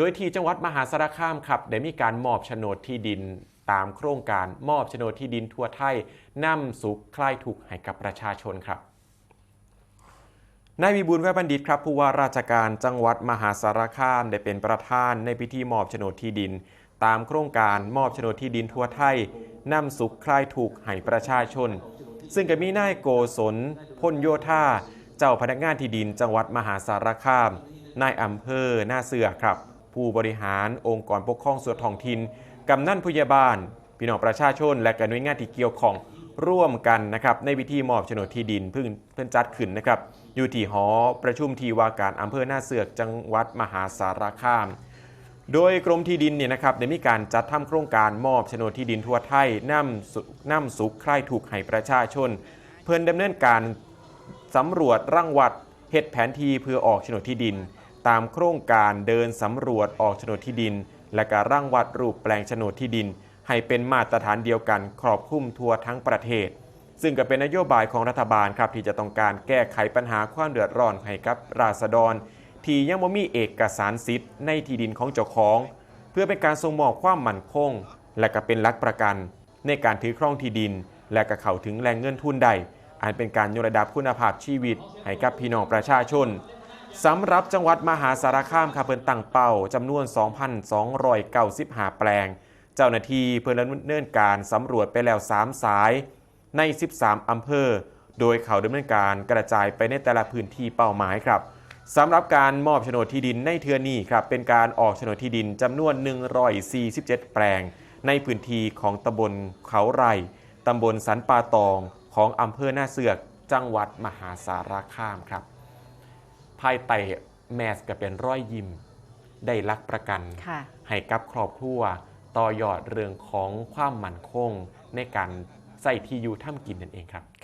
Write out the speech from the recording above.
โดยที่จังหวัดมหาสารคามครับได้มีการมอบโฉนดที่ดินตามโครงการมอบโฉนดที่ดินทั่วไทยนำสุขคลายทุกข์ให้กับประชาชนครับนายวิบูลย์แววบัณฑิตครับผู้ว่าราชการจังหวัดมหาสารคามได้เป็นประธานในพิธีมอบโฉนดที่ดินตามโครงการมอบโฉนดที่ดินทั่วไทยนำสุขคลายทุกข์ให้ประชาชนซึ่งก็มีนายโกศลพ้นโยธาเจ้าพนักงานที่ดินจังหวัดมหาสารคามนายอำเภอหน้าเสือครับผู้บริหารองค์กรปกครองส่วนท้องถิ่นกำนันผู้ใหญ่บ้านพี่น้องประชาชนและหน่วยงานที่เกี่ยวข้องร่วมกันนะครับในพิธีมอบโฉนดที่ดินเพิ่งจัดขึ้นนะครับอยู่ที่หอประชุมที่ว่าการอำเภอหน้าเสือกจังหวัดมหาสารคามโดยกรมที่ดินเนี่ยนะครับได้มีการจัดทำโครงการมอบโฉนดที่ดินทั่วไทยนำสุขคลายทุกข์ให้ประชาชนเพื่อดำเนินการสำรวจรังวัดเฮ็ดแผนที่เพื่อออกโฉนดที่ดินตามโครงการเดินสำรวจออกโฉนดที่ดินและการรังวัดรูปแปลงโฉนดที่ดินให้เป็นมาตรฐานเดียวกันครอบคลุมทั่วทั้งประเทศซึ่งก็เป็นนโยบายของรัฐบาลครับที่จะต้องการแก้ไขปัญหาความเดือดร้อนให้กับราษฎรที่ยังไม่มีเอกสารสิทธิ์ในที่ดินของเจ้าของเพื่อเป็นการส่งมอบความมั่นคงและก็เป็นหลักประกันในการถือครองที่ดินและก็เข้าถึงแหล่งเงินทุนใดอันเป็นการยกระดับคุณภาพชีวิตให้กับพี่น้องประชาชนสำหรับจังหวัดมหาสารคามครับเพิ่นตั้งเป้าจำนวน 2,295 แปลงเจ้าหน้าที่เพิ่นดำเนินการสำรวจไปแล้ว3สายใน13อำเภอโดยเขาดำเนินการกระจายไปในแต่ละพื้นที่เป้าหมายครับสำหรับการมอบโฉนดที่ดินในเทื่อนี้ครับเป็นการออกโฉนดที่ดินจำนวน147แปลงในพื้นที่ของตำบลเขาไร่ตำบลสันป่าตองของอำเภอหน้าเสือกจังหวัดมหาสารคามครับภายใต้แมสก็เป็นร้อยยิ้มได้รักประกันให้กับครอบครัวต่อยอดเรื่องของความมั่นคงในการใส่ที่อยู่ทำกินนั่นเองครับ